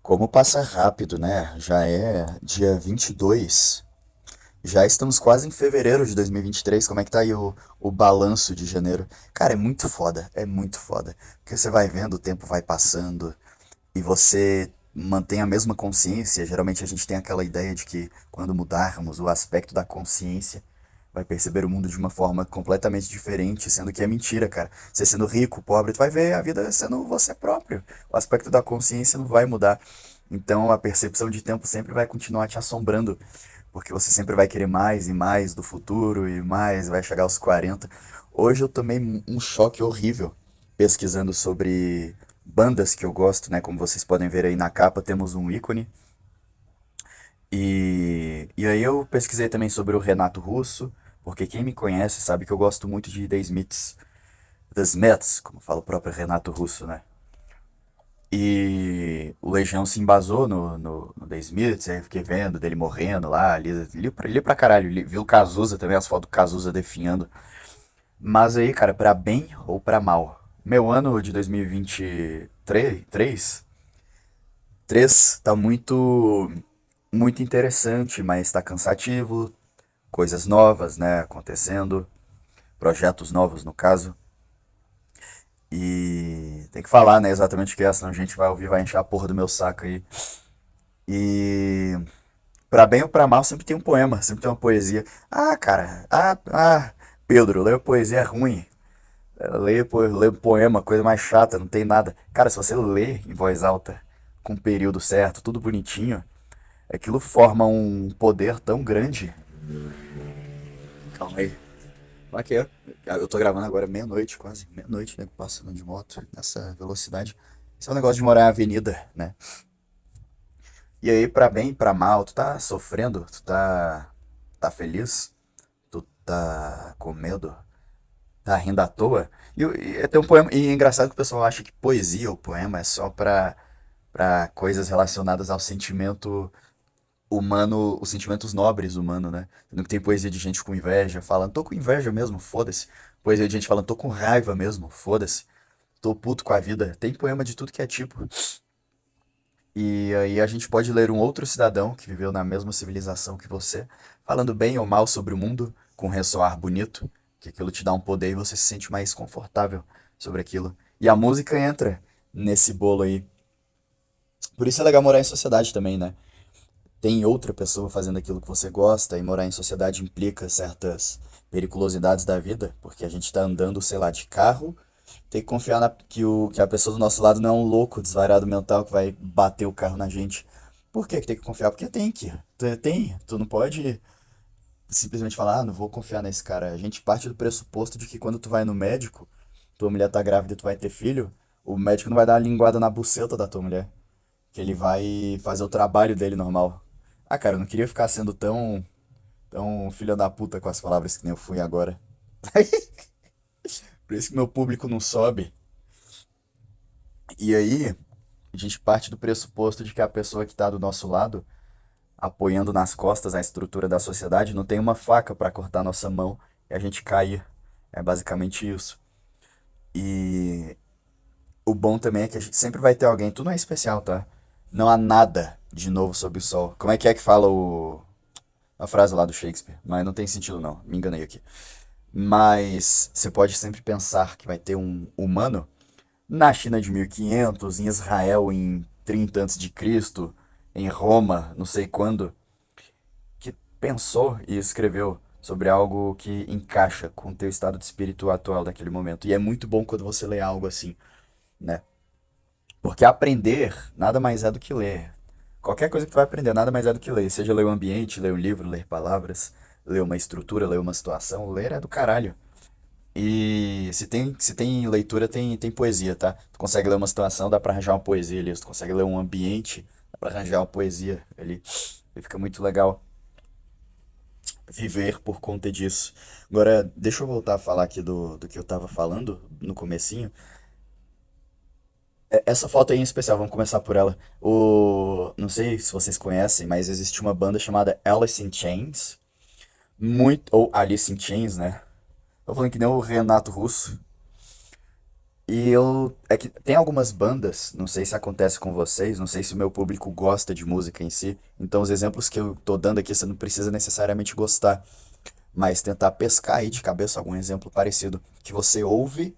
Como passa rápido, né? Já é dia 22. Já estamos quase em fevereiro de 2023. Como é que tá aí o balanço de janeiro? Cara, é muito foda. Porque você vai vendo, o tempo vai passando e você mantém a mesma consciência. Geralmente a gente tem aquela ideia de que quando mudarmos o aspecto da consciência, vai perceber o mundo de uma forma completamente diferente, sendo que é mentira, cara. Você sendo rico, pobre, tu vai ver a vida sendo você próprio. O aspecto da consciência não vai mudar. Então a percepção de tempo sempre vai continuar te assombrando, porque você sempre vai querer mais e mais do futuro e mais, vai chegar aos 40. Hoje eu tomei um choque horrível pesquisando sobre bandas que eu gosto, né? Como vocês podem ver aí na capa, temos um ícone. E aí eu pesquisei também sobre o Renato Russo, porque quem me conhece sabe que eu gosto muito de The Smiths. The Smiths, como fala o próprio Renato Russo, né? E o Legião se embasou no The Smiths, aí eu fiquei vendo dele morrendo lá, li pra caralho, vi o Cazuza também, as fotos do Cazuza definhando. Mas aí, cara, pra bem ou pra mal? Meu ano de 2023 tá muito interessante, mas tá cansativo, coisas novas, né, acontecendo, projetos novos no caso. E tem que falar, né, exatamente o que é, senão a gente vai ouvir, vai encher a porra do meu saco aí. E pra bem ou pra mal sempre tem um poema, sempre tem uma poesia. Ah, cara, Pedro, leia poesia ruim. Lê poema, coisa mais chata, não tem nada. Cara, se você lê em voz alta, com o período certo, tudo bonitinho, aquilo forma um poder tão grande. Calma aí. Aqui, ó. Eu tô gravando agora meia-noite, quase. Meia-noite, né? Passando de moto nessa velocidade. Esse é um negócio de morar em avenida, né? E aí, pra bem, pra mal, tu tá sofrendo? Tá feliz? Tu tá com medo? Tá rindo à toa? Tem um poema, e é engraçado que o pessoal acha que poesia ou poema é só pra coisas relacionadas ao sentimento humano, os sentimentos nobres humanos, né? Não tem poesia de gente com inveja, falando, tô com inveja mesmo, foda-se. Poesia de gente falando, tô com raiva mesmo, foda-se. Tô puto com a vida. Tem poema de tudo que é tipo. E aí a gente pode ler um outro cidadão que viveu na mesma civilização que você, falando bem ou mal sobre o mundo, com um ressoar bonito, que aquilo te dá um poder e você se sente mais confortável sobre aquilo. E a música entra nesse bolo aí. Por isso é legal morar em sociedade também, né? Tem outra pessoa fazendo aquilo que você gosta, e morar em sociedade implica certas periculosidades da vida, porque a gente tá andando, sei lá, de carro, tem que confiar que a pessoa do nosso lado não é um louco, desvairado mental que vai bater o carro na gente. Por que que tem que confiar? Porque tem que. Tu não pode simplesmente falar, não vou confiar nesse cara. A gente parte do pressuposto de que quando tu vai no médico, tua mulher tá grávida e tu vai ter filho, o médico não vai dar uma linguada na buceta da tua mulher, que ele vai fazer o trabalho dele normal. Ah, cara, eu não queria ficar sendo tão filha da puta com as palavras que nem eu fui agora. Por isso que meu público não sobe. E aí, a gente parte do pressuposto de que a pessoa que está do nosso lado, apoiando nas costas a estrutura da sociedade, não tem uma faca para cortar nossa mão e a gente cair. É basicamente isso. E o bom também é que a gente sempre vai ter alguém. Tu não é especial, tá? Não há nada de novo sob o sol. Como é que fala a frase lá do Shakespeare? Mas não tem sentido não. Me enganei aqui. Mas você pode sempre pensar que vai ter um humano na China de 1500, em Israel em 30 antes de Cristo, em Roma, não sei quando, que pensou e escreveu sobre algo que encaixa com o teu estado de espírito atual daquele momento. E é muito bom quando você lê algo assim, né? Porque aprender nada mais é do que ler. Qualquer coisa que tu vai aprender nada mais é do que ler. Seja ler o ambiente, ler um livro, ler palavras, ler uma estrutura, ler uma situação. Ler é do caralho. E se tem leitura, tem poesia, tá? Tu consegue ler uma situação, dá pra arranjar uma poesia ali. Se tu consegue ler um ambiente, dá pra arranjar uma poesia ali. E fica muito legal viver por conta disso. Agora, deixa eu voltar a falar aqui do que eu tava falando no comecinho. Essa foto aí em especial, vamos começar por ela. Não sei se vocês conhecem, mas existe uma banda chamada Alice in Chains. Ou Alice in Chains, né? Tô falando que nem o Renato Russo. E eu. É que tem algumas bandas, não sei se acontece com vocês, não sei se o meu público gosta de música em si. Então, os exemplos que eu tô dando aqui, você não precisa necessariamente gostar, mas tentar pescar aí de cabeça algum exemplo parecido que você ouve.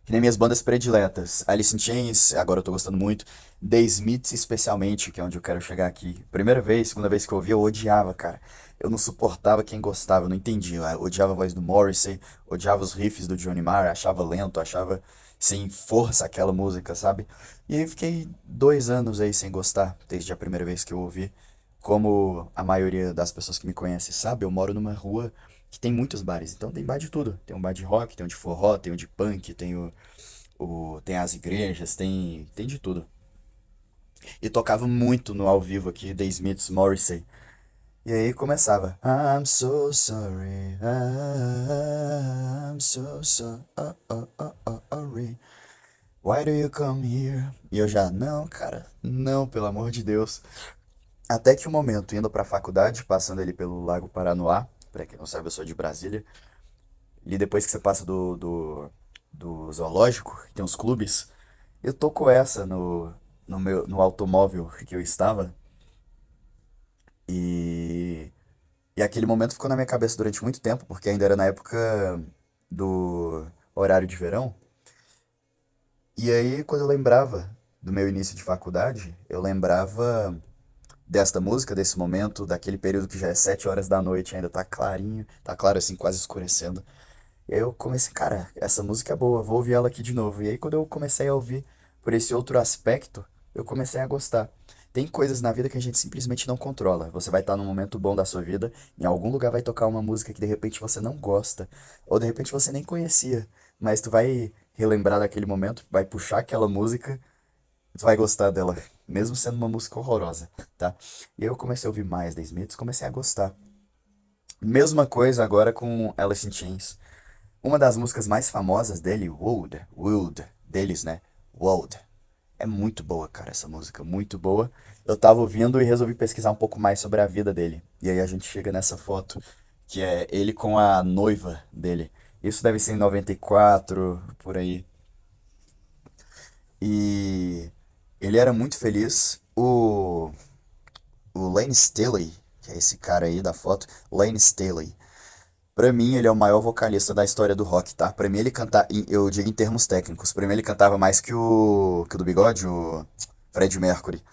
Que nem minhas bandas prediletas. Alice in Chains, agora eu tô gostando muito. The Smiths, especialmente, que é onde eu quero chegar aqui. Primeira vez, segunda vez que eu ouvi, eu odiava, cara. Eu não suportava quem gostava, eu não entendia. Eu odiava a voz do Morrissey, odiava os riffs do Johnny Marr, achava lento, achava sem força aquela música, sabe? E aí fiquei 2 anos aí sem gostar, desde a primeira vez que eu ouvi. Como a maioria das pessoas que me conhecem sabe, eu moro numa rua que tem muitos bares. Então tem bar de tudo. Tem um bar de rock, tem um de forró, tem um de punk, tem as igrejas, tem de tudo. E tocava muito no ao vivo aqui, The Smiths, Morrissey. E aí começava. I'm so sorry, I'm so sorry. Why do you come here? E eu já, não, cara, não, pelo amor de Deus. Até que um momento, indo pra faculdade, passando ali pelo Lago Paranoá, pra quem não sabe, eu sou de Brasília, e depois que você passa do zoológico, que tem os clubes, eu tô com essa no automóvel que eu estava. E, e aquele momento ficou na minha cabeça durante muito tempo, porque ainda era na época do horário de verão. E aí, quando eu lembrava do meu início de faculdade, eu lembrava desta música, desse momento, daquele período que já é 7 horas da noite, ainda tá clarinho, tá claro assim, quase escurecendo. E aí eu comecei, cara, essa música é boa, vou ouvir ela aqui de novo. E aí quando eu comecei a ouvir por esse outro aspecto, eu comecei a gostar. Tem coisas na vida que a gente simplesmente não controla. Você vai estar num momento bom da sua vida, em algum lugar vai tocar uma música que de repente você não gosta, ou de repente você nem conhecia, mas tu vai relembrar daquele momento, vai puxar aquela música, tu vai gostar dela, mesmo sendo uma música horrorosa, tá? E aí eu comecei a ouvir mais The Smiths, comecei a gostar. Mesma coisa agora com Alice in Chains. Uma das músicas mais famosas dele, World, deles, né? World. É muito boa, cara, essa música, muito boa. Eu tava ouvindo e resolvi pesquisar um pouco mais sobre a vida dele. E aí a gente chega nessa foto, que é ele com a noiva dele. Isso deve ser em 94, por aí. E ele era muito feliz. O Lane Staley, que é esse cara aí da foto, Lane Staley. Pra mim, ele é o maior vocalista da história do rock, tá? Pra mim, ele canta, eu digo em termos técnicos, pra mim ele cantava mais que o do Bigode, o Fred Mercury.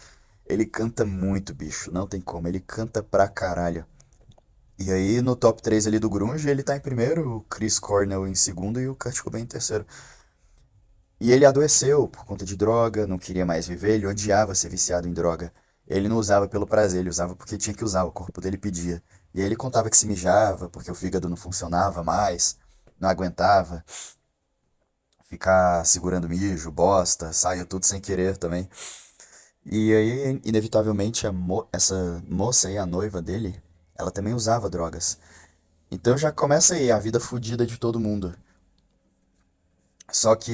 Ele canta muito, bicho, não tem como, ele canta pra caralho. E aí, no top 3 ali do grunge, ele tá em primeiro, o Chris Cornell em segundo e o Kurt Cobain em terceiro. E ele adoeceu por conta de droga, não queria mais viver, ele odiava ser viciado em droga. Ele não usava pelo prazer, ele usava porque tinha que usar, o corpo dele pedia. E aí ele contava que se mijava porque o fígado não funcionava mais, não aguentava ficar segurando mijo, bosta, saia tudo sem querer também. E aí, inevitavelmente, essa moça aí, a noiva dele, ela também usava drogas. Então já começa aí a vida fodida de todo mundo. Só que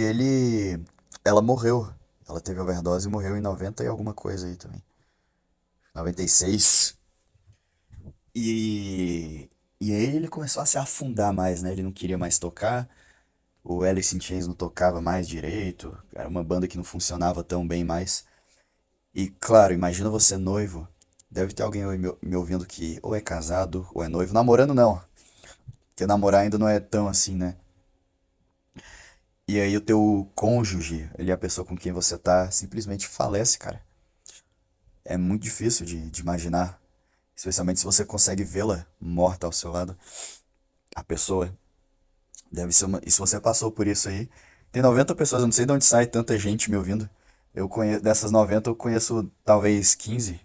ela morreu. Ela teve overdose e morreu em 90 e alguma coisa aí também. 96. E, e aí ele começou a se afundar mais, né? Ele não queria mais tocar. O Alice in Chains não tocava mais direito. Era uma banda que não funcionava tão bem mais. E claro, imagina você noivo. Deve ter alguém aí me ouvindo que ou é casado ou é noivo. Namorando não. Porque namorar ainda não é tão assim, né? E aí o teu cônjuge, ele é a pessoa com quem você tá, simplesmente falece, cara. É muito difícil de imaginar. Especialmente se você consegue vê-la morta ao seu lado. A pessoa deve ser uma. E se você passou por isso aí. Tem 90 pessoas, eu não sei de onde sai tanta gente me ouvindo. Eu conheço, dessas 90 eu conheço talvez 15.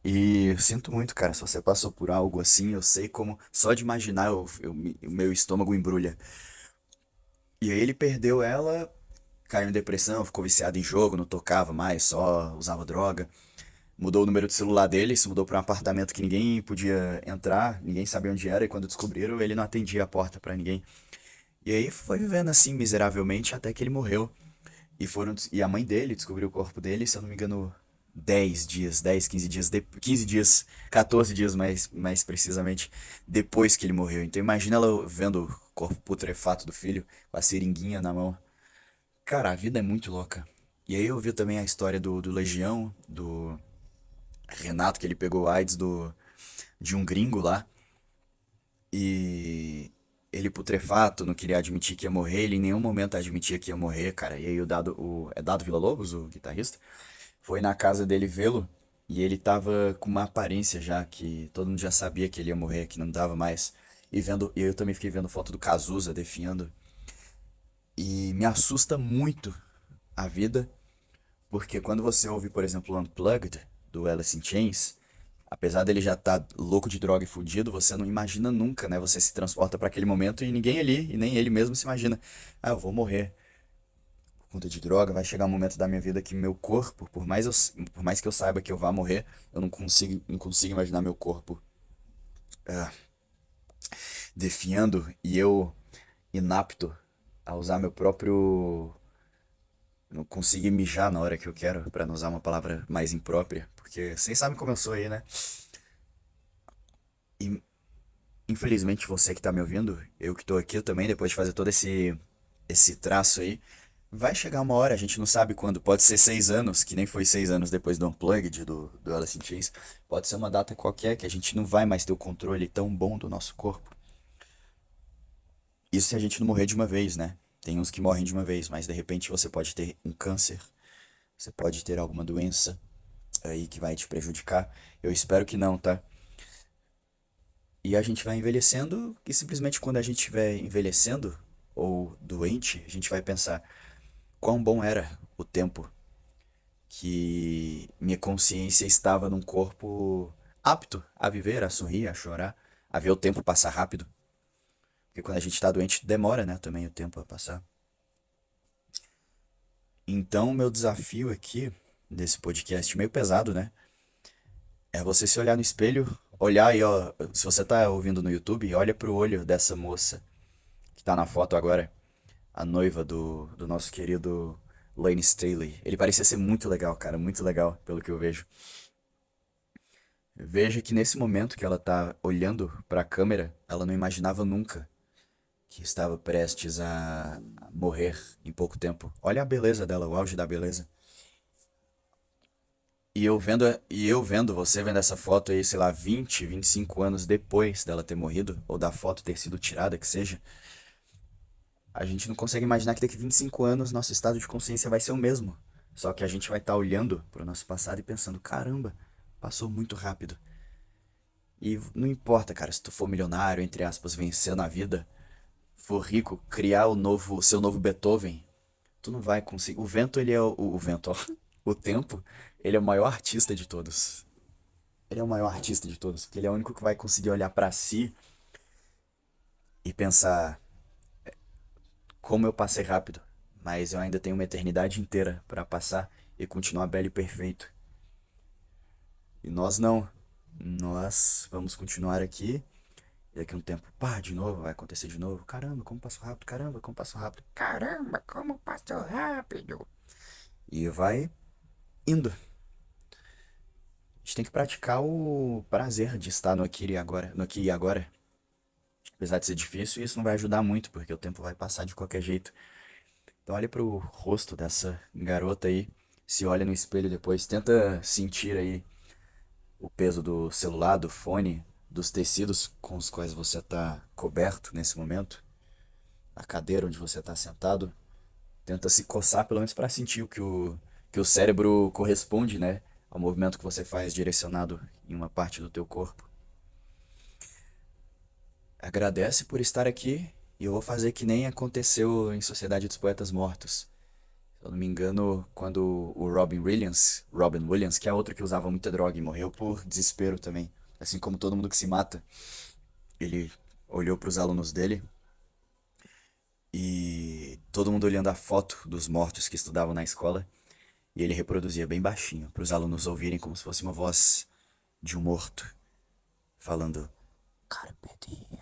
E eu sinto muito, cara, se você passou por algo assim, eu sei como. Só de imaginar o meu estômago embrulha. E aí ele perdeu ela, caiu em depressão, ficou viciado em jogo, não tocava mais, só usava droga. Mudou o número de celular dele, se mudou para um apartamento que ninguém podia entrar, ninguém sabia onde era, e quando descobriram, ele não atendia a porta para ninguém. E aí foi vivendo assim miseravelmente até que ele morreu. E a mãe dele descobriu o corpo dele, se eu não me engano, 10 dias, 10, 15 dias, 15 dias, 14 dias mais precisamente, depois que ele morreu. Então imagina ela vendo corpo putrefato do filho, com a seringuinha na mão. Cara, a vida é muito louca. E aí eu vi também a história do Legião, do Renato, que ele pegou AIDS de um gringo lá. E ele putrefato, não queria admitir que ia morrer, ele em nenhum momento admitia que ia morrer, cara. E aí é Dado Villa-Lobos, o guitarrista, foi na casa dele vê-lo e ele tava com uma aparência já que todo mundo já sabia que ele ia morrer, que não dava mais. E eu também fiquei vendo foto do Cazuza definhando. E me assusta muito a vida, porque quando você ouve, por exemplo, o Unplugged do Alice in Chains, apesar dele já estar louco de droga e fudido, você não imagina nunca, né? Você se transporta para aquele momento e ninguém ali, e nem ele mesmo se imagina. Ah, eu vou morrer por conta de droga, vai chegar um momento da minha vida que meu corpo, por mais que eu saiba que eu vá morrer, eu não consigo imaginar meu corpo definhando e eu inapto a usar meu próprio. Não conseguir mijar na hora que eu quero, pra não usar uma palavra mais imprópria, porque vocês sabem como eu sou aí, né? E infelizmente você que tá me ouvindo, eu que tô aqui também, depois de fazer todo esse traço aí, vai chegar uma hora, a gente não sabe quando, pode ser 6 anos, que nem foi 6 anos depois do Unplugged, do Alice in Chains, pode ser uma data qualquer que a gente não vai mais ter o controle tão bom do nosso corpo. Isso se a gente não morrer de uma vez, né? Tem uns que morrem de uma vez, mas de repente você pode ter um câncer, você pode ter alguma doença aí que vai te prejudicar. Eu espero que não, tá? E a gente vai envelhecendo e simplesmente quando a gente estiver envelhecendo ou doente, a gente vai pensar quão bom era o tempo que minha consciência estava num corpo apto a viver, a sorrir, a chorar, a ver o tempo passar rápido. Porque quando a gente está doente, demora, né, também o tempo a passar. Então, meu desafio aqui, desse podcast meio pesado, né, é você se olhar no espelho, olhar aí, ó, se você tá ouvindo no YouTube, olha pro olho dessa moça que tá na foto agora, a noiva do nosso querido Lane Staley. Ele parecia ser muito legal, cara, muito legal, pelo que eu vejo. Veja que nesse momento que ela tá olhando pra câmera, ela não imaginava nunca que estava prestes a morrer em pouco tempo. Olha a beleza dela, o auge da beleza. E eu vendo, você vendo essa foto aí, sei lá, 25 anos depois dela ter morrido, ou da foto ter sido tirada, que seja, a gente não consegue imaginar que daqui 25 anos nosso estado de consciência vai ser o mesmo. Só que a gente vai estar olhando para o nosso passado e pensando, caramba, passou muito rápido. E não importa, cara, se tu for milionário, entre aspas, vencer na vida, for rico, criar o seu novo Beethoven, tu não vai conseguir. O vento, ele é o vento, ó. O tempo, ele é o maior artista de todos. Ele é o maior artista de todos, porque ele é o único que vai conseguir olhar pra si e pensar como eu passei rápido, mas eu ainda tenho uma eternidade inteira pra passar e continuar belo e perfeito. E nós não. Nós vamos continuar aqui e daqui a um tempo, pá, de novo, vai acontecer de novo. Caramba, como passou rápido, caramba, como passou rápido. Caramba, como passou rápido. E vai indo. A gente tem que praticar o prazer de estar no aqui e agora, no aqui e agora. Apesar de ser difícil, isso não vai ajudar muito, porque o tempo vai passar de qualquer jeito. Então olha pro rosto dessa garota aí, se olha no espelho depois, tenta sentir aí o peso do celular, do fone, dos tecidos com os quais você está coberto nesse momento, a cadeira onde você está sentado. Tenta se coçar pelo menos para sentir que o cérebro corresponde, né, ao movimento que você faz direcionado em uma parte do teu corpo. Agradece por estar aqui e eu vou fazer que nem aconteceu em Sociedade dos Poetas Mortos. Se eu não me engano, quando o Robin Williams, que é outro que usava muita droga e morreu por desespero também, assim como todo mundo que se mata, ele olhou para os alunos dele e todo mundo olhando a foto dos mortos que estudavam na escola e ele reproduzia bem baixinho para os alunos ouvirem como se fosse uma voz de um morto falando Carpe diem,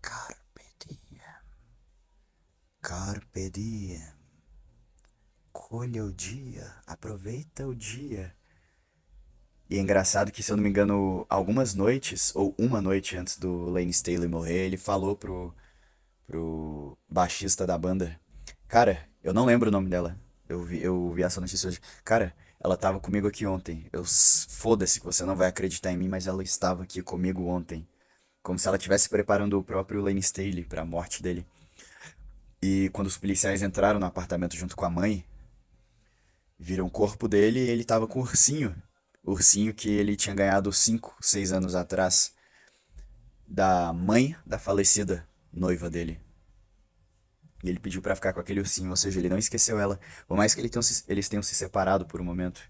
carpe diem, carpe diem. Colha o dia, aproveita o dia. E é engraçado que, se eu não me engano, algumas noites, ou uma noite antes do Lane Staley morrer, ele falou pro baixista da banda: Cara, eu não lembro o nome dela. Eu vi essa notícia hoje. Cara, ela tava comigo aqui ontem. Foda-se que você não vai acreditar em mim, mas ela estava aqui comigo ontem. Como se ela estivesse preparando o próprio Lane Staley pra morte dele. E quando os policiais entraram no apartamento junto com a mãe, viram o corpo dele e ele tava com o ursinho. O ursinho que ele tinha ganhado 5, 6 anos atrás da mãe da falecida noiva dele. E ele pediu pra ficar com aquele ursinho, ou seja, ele não esqueceu ela. Por mais que eles tenham se separado por um momento.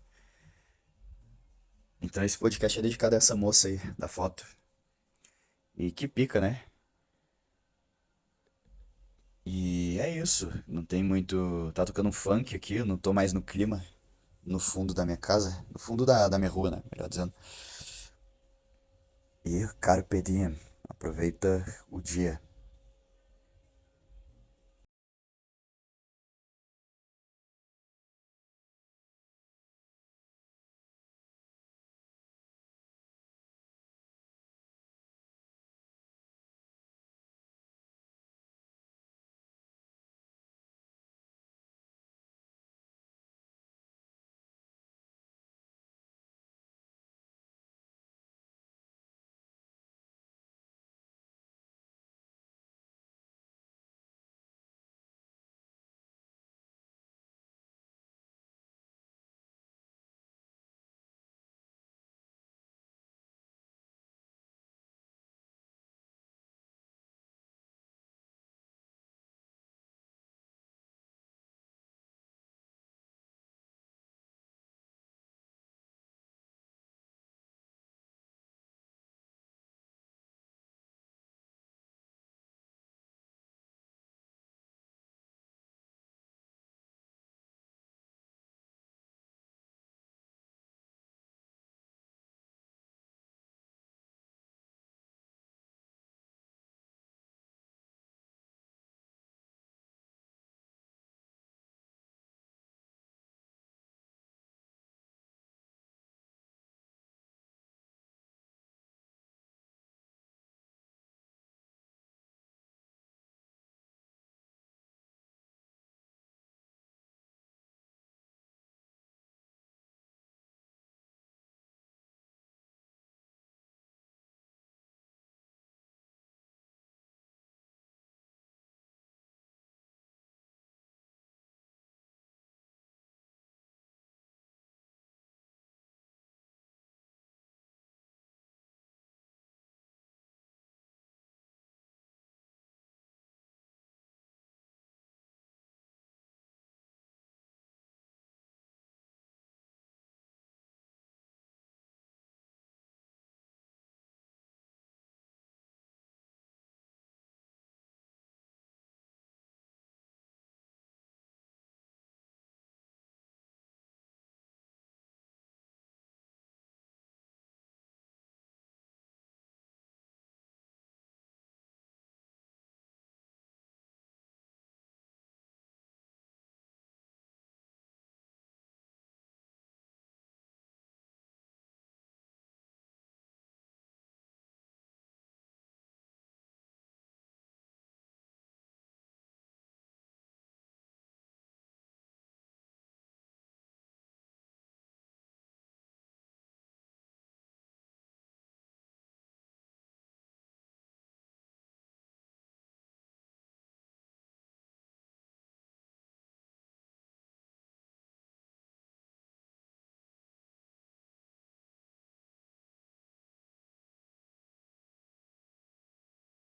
Então esse podcast é dedicado a essa moça aí, da foto. E que pica, né? E é isso. Não tem muito. Tá tocando um funk aqui, eu não tô mais no clima. No fundo da minha casa. No fundo da minha rua, né? Melhor dizendo. E carpe diem. Aproveita o dia.